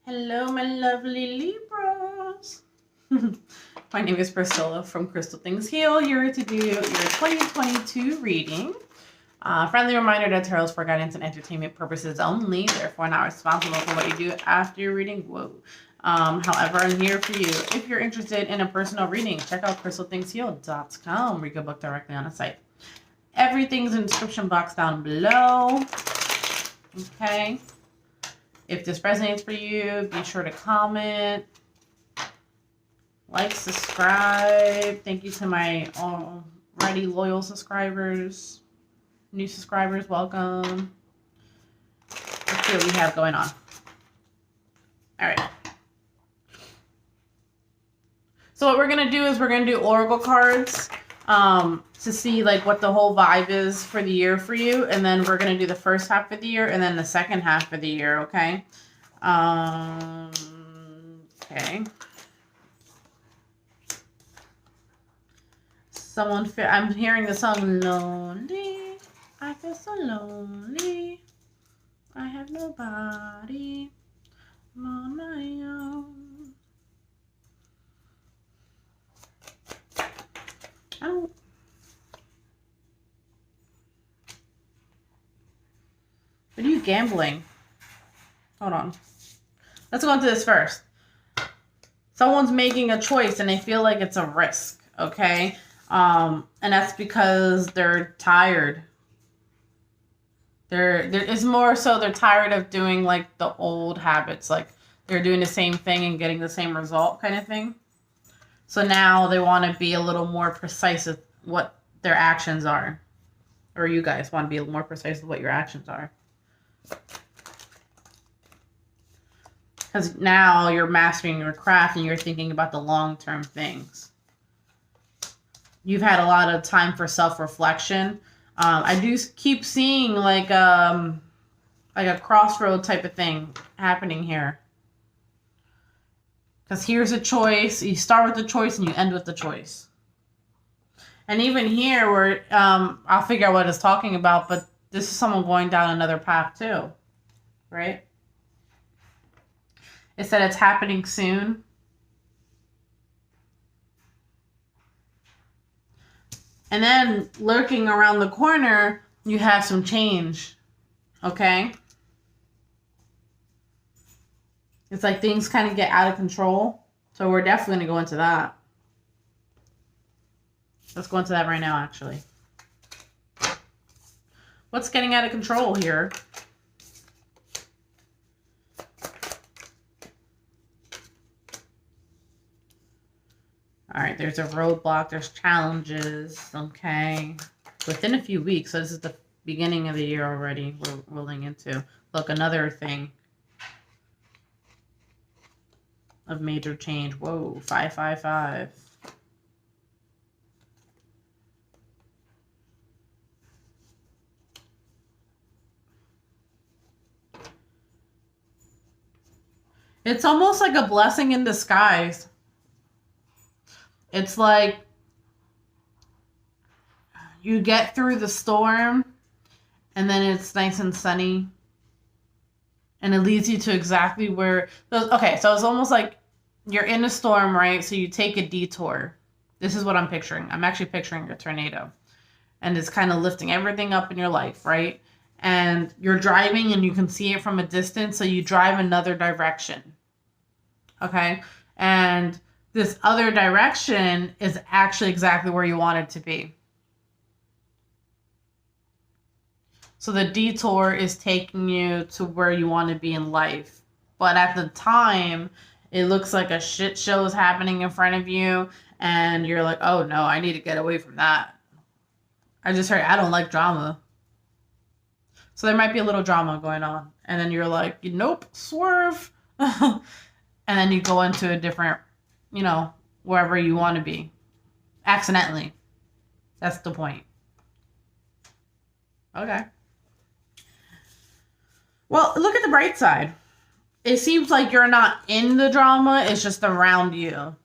Hello, my lovely Libras. My name is Priscilla from Crystalthingsheal, here to do your 2022 reading. Friendly reminder that tarot is for guidance and entertainment purposes only, therefore not responsible for what you do after your reading. Whoa. However, I'm here for you. If you're interested in a personal reading, check out crystalthingsheal.com where you can book directly on the site. Everything's in the description box down below. Okay. If this resonates for you, be sure to comment, like, subscribe. Thank you to my already loyal subscribers. New subscribers, welcome. Let's see what we have going on. All right. So what we're going to do is we're going to do oracle cards to see like what the whole vibe is for the year for you. And then we're going to do the first half of the year and then the second half of the year, okay? Okay. I'm hearing the song Lonely. I feel so lonely. I have nobody. I'm on my own. Oh. What are you gambling? Hold on. Let's go into this first. Someone's making a choice and they feel like it's a risk, okay? And that's because they're tired. It's more so they're tired of doing like the old habits, like they're doing the same thing and getting the same result kind of thing. So now they want to be a little more precise with what their actions are. Or you guys want to be a little more precise with what your actions are. Because now you're mastering your craft and you're thinking about the long-term things. You've had a lot of time for self-reflection. I do keep seeing like a crossroad type of thing happening here. Because here's a choice. You start with the choice and you end with the choice. And even here, where I'll figure out what it's talking about, but this is someone going down another path too, right? It said it's happening soon. And then lurking around the corner, you have some change, okay? It's like things kind of get out of control. So we're definitely going to go into that. Let's go into that right now, actually. What's getting out of control here? All right, there's a roadblock. There's challenges, okay? Within a few weeks. So this is the beginning of the year already we're rolling into. Look, another thing of major change. Whoa, 555. It's almost like a blessing in disguise. It's like you get through the storm and then it's nice and sunny. And it leads you to exactly where... Okay, so it's almost like you're in a storm, right? So you take a detour. This is what I'm picturing. I'm actually picturing a tornado. And it's kind of lifting everything up in your life, right? And you're driving and you can see it from a distance. So you drive another direction. Okay? And this other direction is actually exactly where you want it to be. So the detour is taking you to where you want to be in life. But at the time, it looks like a shit show is happening in front of you. And you're like, oh no, I need to get away from that. I just heard, I don't like drama. So there might be a little drama going on. And then you're like, nope, swerve. And then you go into a different, you know, wherever you want to be. Accidentally. That's the point. Okay. Well, look at the bright side. It seems like you're not in the drama. It's just around you.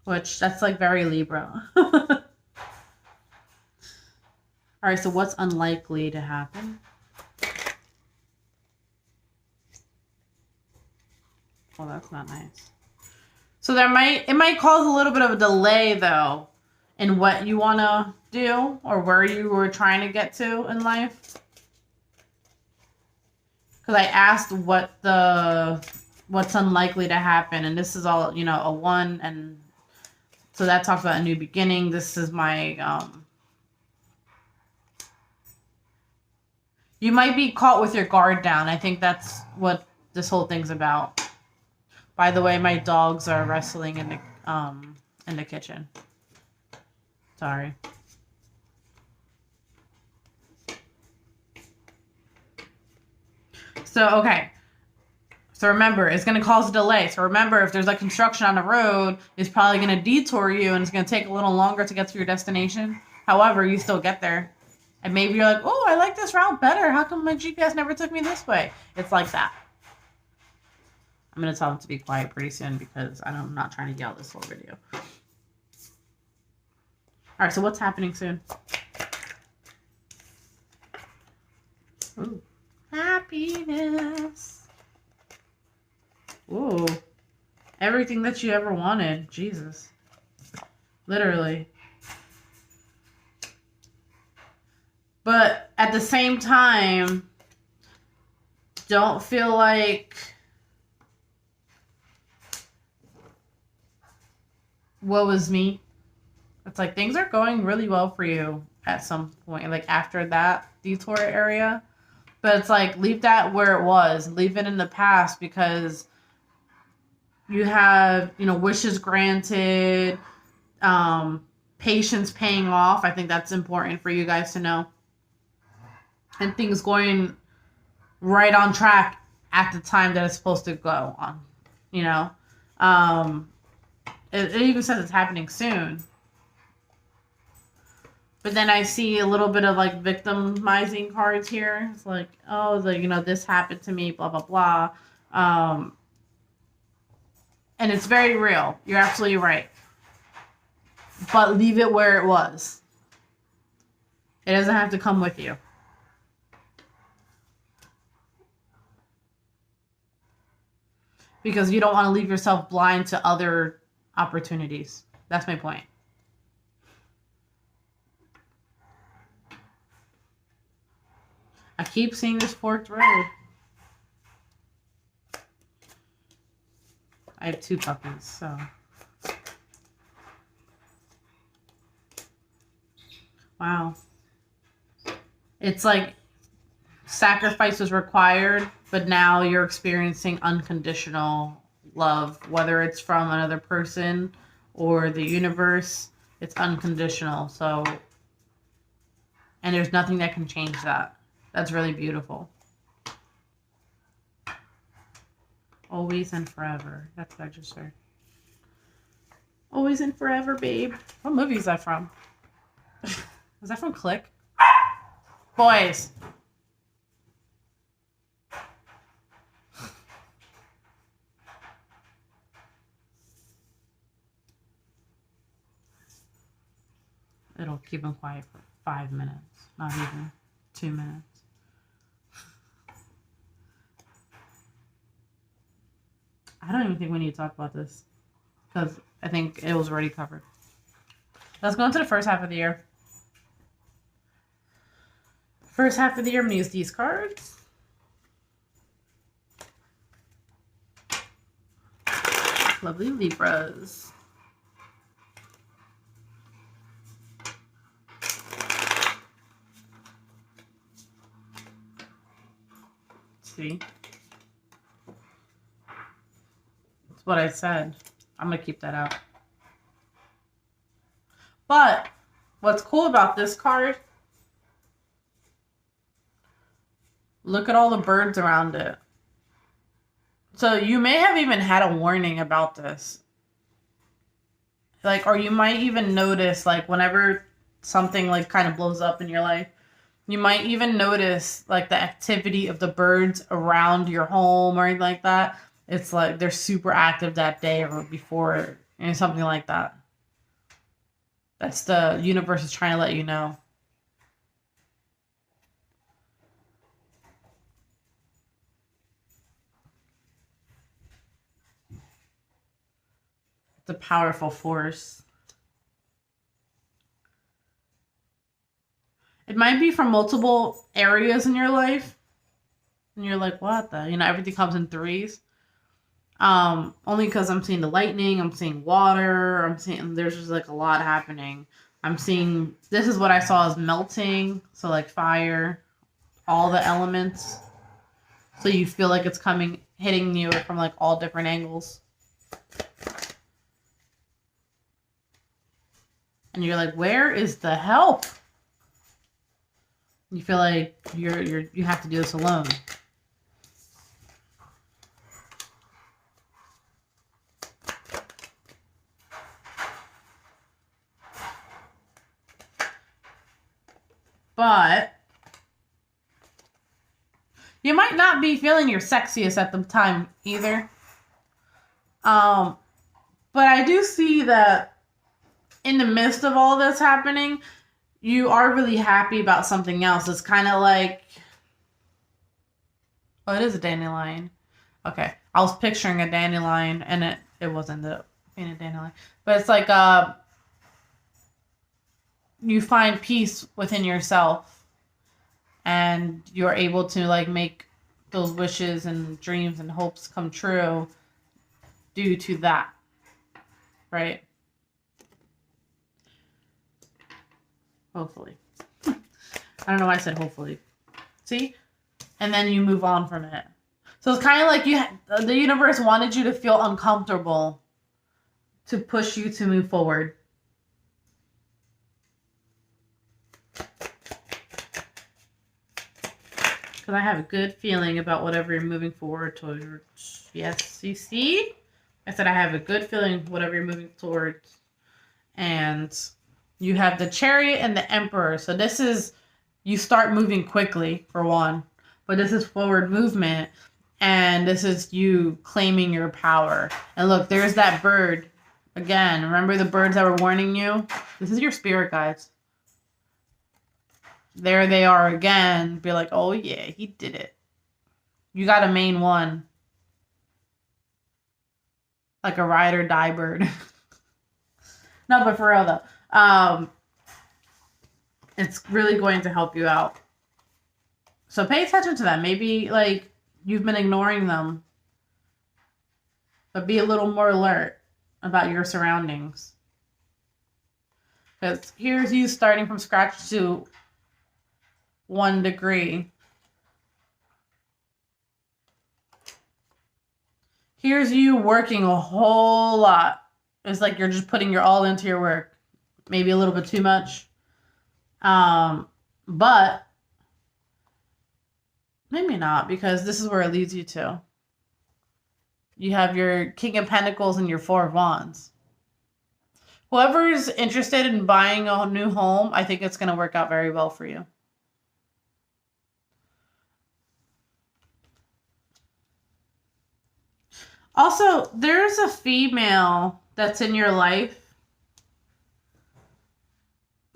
Which, that's like very Libra. All right, so what's unlikely to happen? Well, that's not nice. So it might cause a little bit of a delay though in what you want to do or where you were trying to get to in life. Because I asked what's unlikely to happen, and this is all, you know, a 1, and so that talks about a new beginning. This is my you might be caught with your guard down. I think that's what this whole thing's about. By the way, my dogs are wrestling in the kitchen. Sorry. So, okay. So remember, it's going to cause a delay. So remember, if there's like construction on the road, it's probably going to detour you and it's going to take a little longer to get to your destination. However, you still get there. And maybe you're like, oh, I like this route better. How come my GPS never took me this way? It's like that. I'm going to tell them to be quiet pretty soon because I'm not trying to yell this whole video. All right, so what's happening soon? Ooh. Happiness. Ooh. Everything that you ever wanted. Jesus. Literally. But at the same time, don't feel like woe is me. It's like things are going really well for you at some point, like after that detour area. But it's like, leave that where it was. Leave it in the past because you have, you know, wishes granted, patience paying off. I think that's important for you guys to know. And things going right on track at the time that it's supposed to go on, you know. It even says it's happening soon. But then I see a little bit of like victimizing cards here. It's like, oh, you know, this happened to me, blah, blah, blah. And it's very real. You're absolutely right. But leave it where it was. It doesn't have to come with you. Because you don't want to leave yourself blind to other opportunities. That's my point. I keep seeing this forked road. I have 2 puppies, so. Wow. It's like sacrifice was required, but now you're experiencing unconditional love, whether it's from another person or the universe. It's unconditional. So, and there's nothing that can change that. That's really beautiful. Always and forever. That's what I just heard. Always and forever, babe. What movie is that from? Is that from Click? Boys. It'll keep them quiet for 5 minutes. Not even 2 minutes. I don't even think we need to talk about this because I think it was already covered. Let's go into the first half of the year. First half of the year, I'm going to use these cards. Lovely Libras. See? That's what I said. I'm going to keep that out. But what's cool about this card, look at all the birds around it. So you may have even had a warning about this. Like, or you might even notice, like, whenever something, like, kind of blows up in your life, you might even notice, like, the activity of the birds around your home or anything like that. It's like they're super active that day or before, and something like that. That's the universe is trying to let you know. the powerful force. It might be from multiple areas in your life. And you're like, what the? You know, everything comes in threes. Only because I'm seeing the lightning, I'm seeing water, I'm seeing there's just like a lot happening. I'm seeing, this is what I saw as melting. So like fire, all the elements. So you feel like it's coming, hitting you from like all different angles. And you're like, where is the help? You feel like you have to do this alone. But you might not be feeling your sexiest at the time either. But I do see that in the midst of all this happening, you are really happy about something else. It's kind of like, oh, it is a dandelion. Okay. I was picturing a dandelion and it wasn't being a dandelion. But it's like you find peace within yourself and you're able to like make those wishes and dreams and hopes come true due to that. Right? Hopefully. I don't know why I said hopefully. See? And then you move on from it. So it's kind of like the universe wanted you to feel uncomfortable to push you to move forward. Because I have a good feeling about whatever you're moving forward towards. Yes, you see? I said I have a good feeling whatever you're moving towards. And you have the Chariot and the Emperor. So this is, you start moving quickly, for one. But this is forward movement. And this is you claiming your power. And look, there's that bird. Again, remember the birds that were warning you? This is your spirit guides. There they are again. Be like, oh yeah, he did it. You got a main one. Like a ride or die bird. No, but for real though. It's really going to help you out. So pay attention to them. Maybe like you've been ignoring them. But be a little more alert about your surroundings. Because here's you starting from scratch to 1 degree. Here's you working a whole lot. It's like you're just putting your all into your work. Maybe a little bit too much. But maybe not, because this is where it leads you to. You have your King of Pentacles and your Four of Wands. Whoever's interested in buying a new home, I think it's going to work out very well for you. Also, there's a female that's in your life.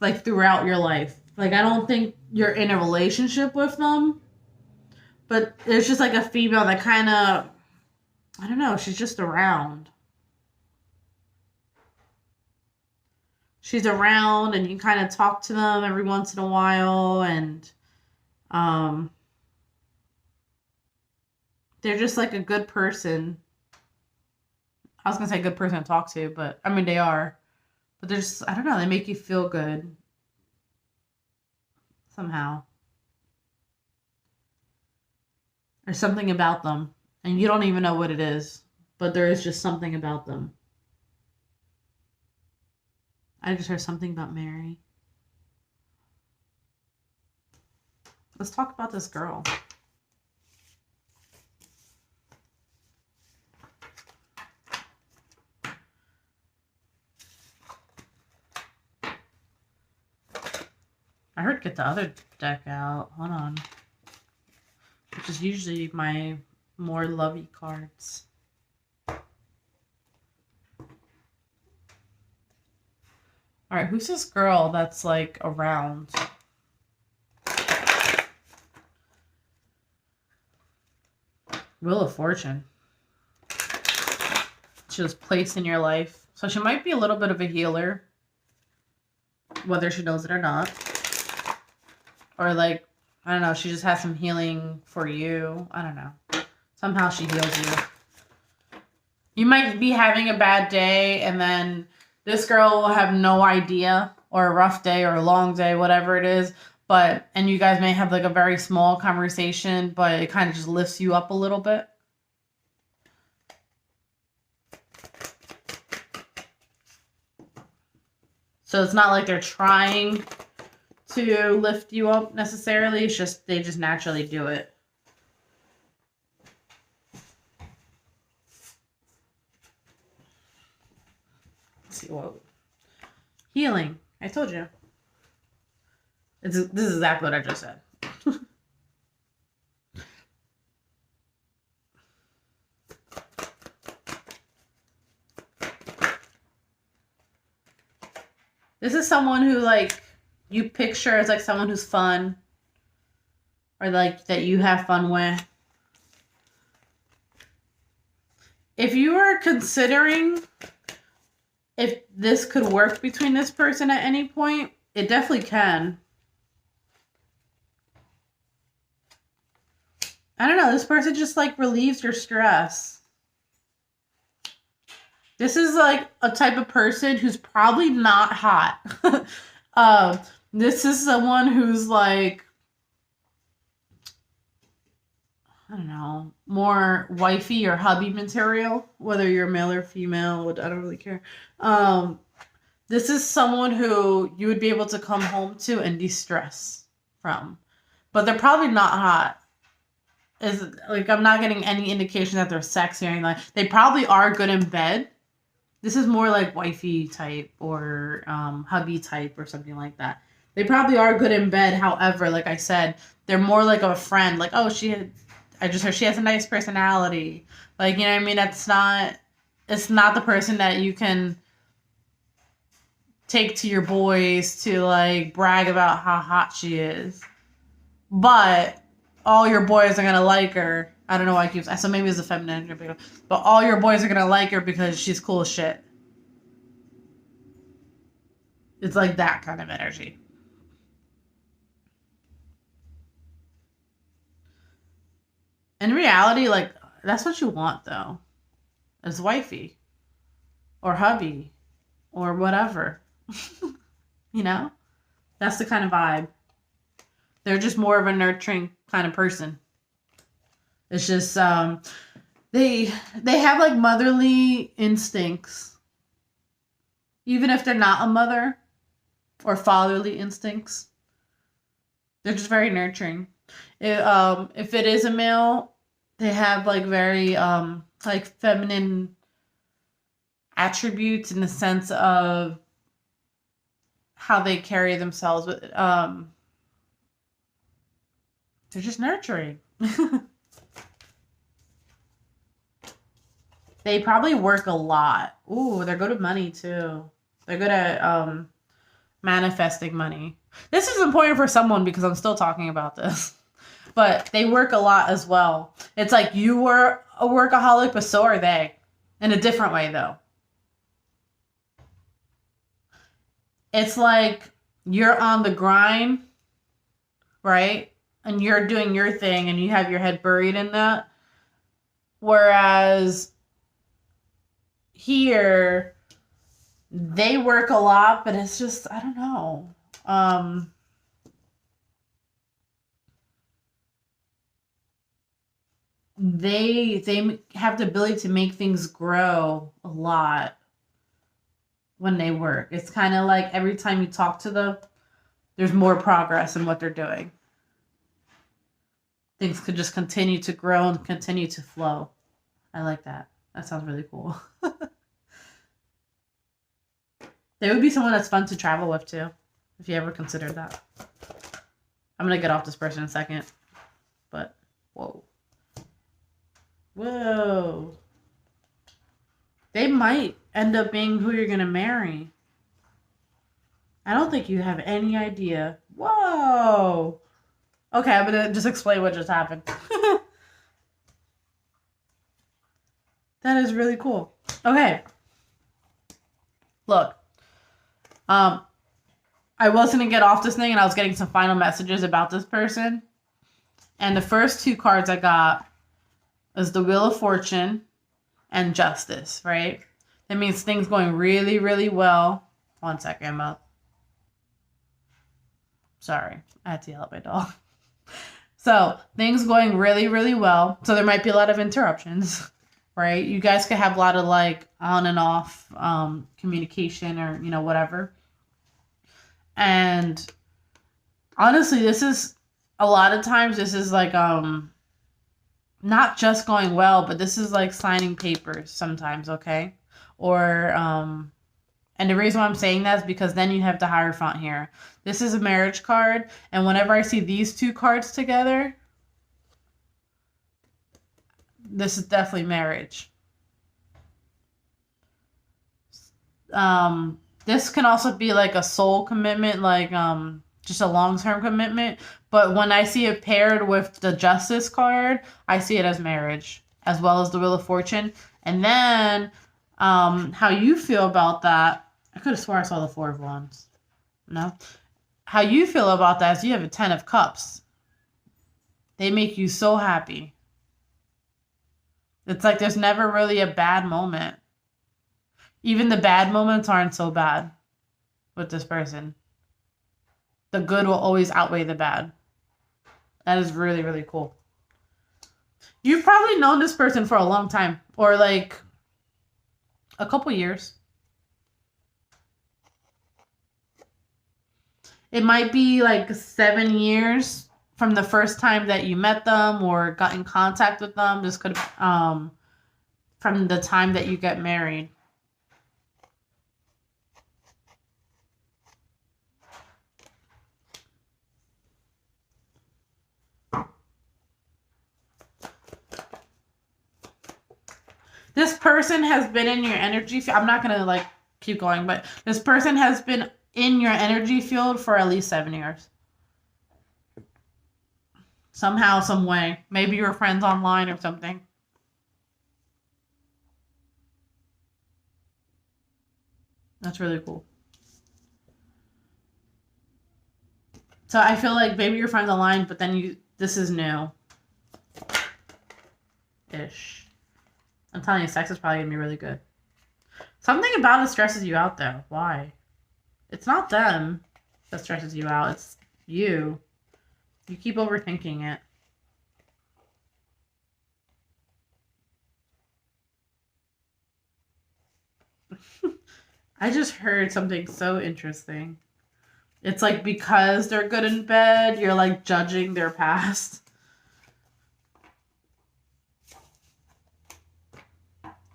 Like throughout your life. Like I don't think you're in a relationship with them. But there's just like a female that kind of, I don't know, she's just around. She's around and you kind of talk to them every once in a while. And they're just like a good person. I was going to say good person to talk to, but I mean, they are. But they're just, I don't know, they make you feel good. Somehow. There's something about them. And you don't even know what it is. But there is just something about them. I just heard something about Mary. Let's talk about this girl. I heard get the other deck out. Hold on. Which is usually my more lovey cards. Alright, who's this girl that's like around? Wheel of Fortune. She was placed in your life. So So she might be a little bit of a healer, whether she knows it or not. Or like, I don't know, she just has some healing for you. I don't know. Somehow she heals you. You might be having a bad day, and then this girl will have no idea, or a rough day or a long day, whatever it is. And you guys may have like a very small conversation, but it kind of just lifts you up a little bit. So it's not like they're trying to lift you up necessarily. It's just, they just naturally do it. Let's see what. Healing. I told you. This is exactly what I just said. This is someone who, like, you picture as like someone who's fun, or like that you have fun with. If you are considering if this could work between this person at any point, it definitely can. I don't know, this person just like relieves your stress. This is like a type of person who's probably not hot. This is someone who's like, I don't know, more wifey or hubby material, whether you're male or female, I don't really care. This is someone who you would be able to come home to and de-stress from. But they're probably not hot. Like, I'm not getting any indication that they're sexy or anything like that. They probably are good in bed. This is more like wifey type or hubby type or something like that. They probably are good in bed. However, like I said, they're more like a friend. Like, oh, I just heard she has a nice personality. Like, you know what I mean? It's not the person that you can take to your boys to like brag about how hot she is. But all your boys are going to like her. I don't know why I keep... So maybe it's a feminine energy. But all your boys are going to like her because she's cool as shit. It's like that kind of energy. In reality, like, that's what you want, though. Is wifey. Or hubby. Or whatever. You know? That's the kind of vibe. They're just more of a nurturing kind of person. It's just, they have, like, motherly instincts. Even if they're not a mother. Or fatherly instincts. They're just very nurturing. If it is a male, they have, like, very, like, feminine attributes in the sense of how they carry themselves. They're just nurturing. They probably work a lot. Ooh, they're good at money, too. They're good at manifesting money. This is important for someone because I'm still talking about this. But they work a lot as well. It's like you were a workaholic, but so are they. In a different way, though. It's like you're on the grind, right? And you're doing your thing and you have your head buried in that. Whereas here, they work a lot, but it's just, I don't know. They have the ability to make things grow a lot when they work. It's kind of like every time you talk to them, there's more progress in what they're doing. Things could just continue to grow and continue to flow. I like that. That sounds really cool. They would be someone that's fun to travel with, too, if you ever considered that. I'm going to get off this person in a second. But, whoa. Whoa. They might end up being who you're going to marry. I don't think you have any idea. Whoa. Okay, I'm going to just explain what just happened. That is really cool. Okay. Look, I was going to get off this thing and I was getting some final messages about this person. And the first two cards I got is the Wheel of Fortune and Justice, right? That means things going really, really well. 1 second, I'm up. Sorry, I had to yell at my dog. So, things going really, really well. So, there might be a lot of interruptions, right? You guys could have a lot of like on and off communication or, you know, whatever. And honestly, this is a lot of times this is like not just going well, but this is like signing papers sometimes, okay? Or and the reason why I'm saying that is because then you have the Hierophant here. This is a marriage card, and whenever I see these two cards together, this is definitely marriage. This can also be like a soul commitment, like just a long-term commitment. But when I see it paired with the Justice card, I see it as marriage, as well as the Wheel of Fortune. And then how you feel about that, I could have sworn I saw the Four of Wands. No? How you feel about that is you have a 10 of Cups. They make you so happy. It's like there's never really a bad moment. Even the bad moments aren't so bad with this person. The good will always outweigh the bad. That is really, really cool. You've probably known this person for a long time, or like a couple years. It might be like 7 years from the first time that you met them or got in contact with them. This could from the time that you get married. This person has been in your energy field. I'm not going to like keep going, but this person has been in your energy field for at least 7 years. Somehow, some way. Maybe you were friends online or something. That's really cool. So I feel like maybe you're friends online, but then this is new. Ish. I'm telling you, sex is probably going to be really good. Something about it stresses you out, though. Why? It's not them that stresses you out. It's you. You keep overthinking it. I just heard something so interesting. It's like because they're good in bed, you're like judging their past.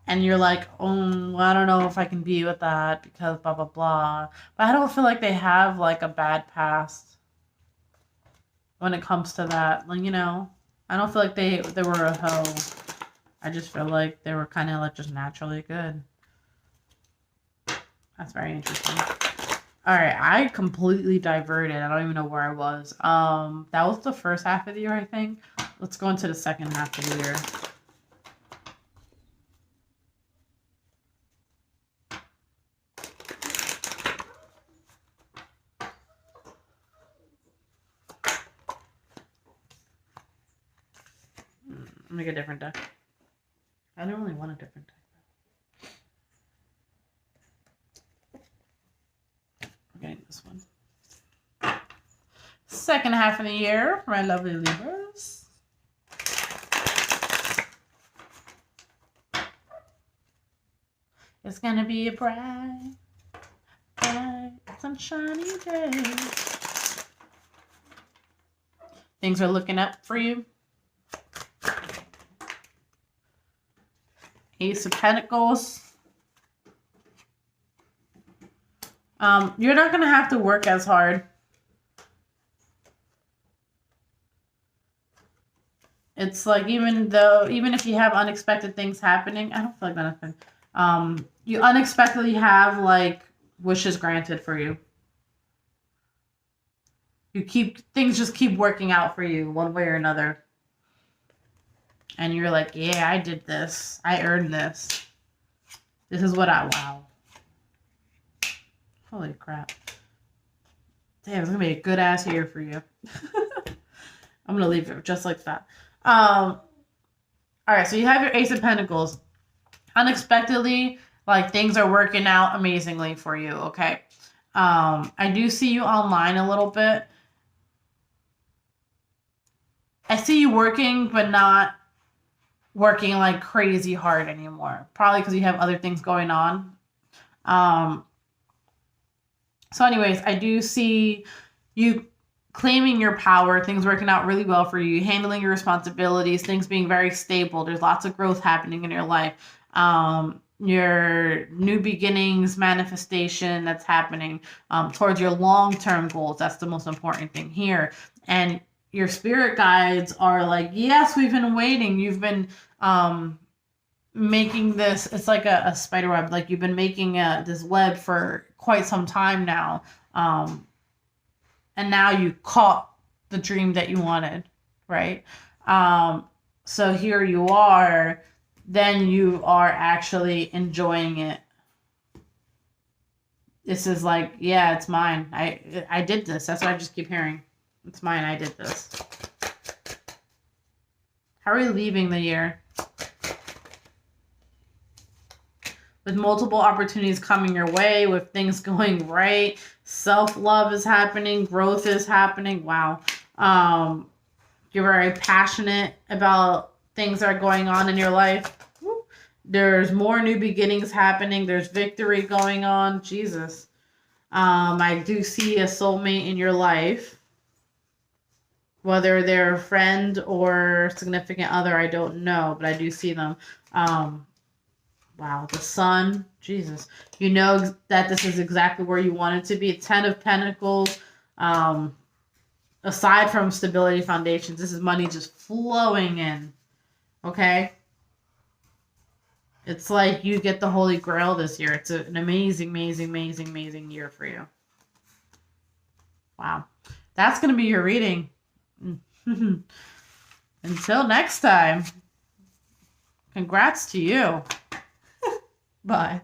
And you're like, oh, I don't know if I can be with that because blah, blah, blah. But I don't feel like they have like a bad past when it comes to that. Like, you know, I don't feel like they were a hoe. I just feel like they were kind of like just naturally good. That's very interesting. All right, I completely diverted. I don't even know where I was. That was the first half of the year, I think. Let's go into the second half of the year. Make a different deck. I don't really want a different deck. I'm getting this one. Second half of the year, my lovely Libras. It's gonna be a bright, bright, sunshiny day. Things are looking up for you. Ace of Pentacles. You're not going to have to work as hard. It's like even if you have unexpected things happening, I don't feel like that. You unexpectedly have like wishes granted for you. Things just keep working out for you one way or another. And you're like, yeah, I did this. I earned this. This is what wow. Holy crap. Damn, it's going to be a good ass year for you. I'm going to leave it just like that. All right, so you have your Ace of Pentacles. Unexpectedly, like, things are working out amazingly for you, okay? I do see you online a little bit. I see you working, but not working like crazy hard anymore. Probably because you have other things going on. So anyways, I do see you claiming your power, things working out really well for you, handling your responsibilities, things being very stable. There's lots of growth happening in your life. Your new beginnings manifestation that's happening towards your long-term goals. That's the most important thing here. And your spirit guides are like, yes, we've been waiting. You've been making this, it's like a spider web. Like, you've been making this web for quite some time now. And now you caught the dream that you wanted, right? So here you are. Then you are actually enjoying it. This is like, yeah, it's mine. I did this. That's what I just keep hearing. It's mine. I did this. How are you leaving the year? With multiple opportunities coming your way, with things going right. Self-love is happening. Growth is happening. Wow. You're very passionate about things that are going on in your life. There's more new beginnings happening. There's victory going on. Jesus. I do see a soulmate in your life. Whether they're a friend or significant other, I don't know. But I do see them. Wow. The sun. Jesus. You know that this is exactly where you want it to be. 10 of Pentacles. Aside from stability foundations, this is money just flowing in. Okay? It's like you get the Holy Grail this year. It's an amazing, amazing, amazing, amazing year for you. Wow. That's going to be your reading. Until next time, congrats to you. Bye.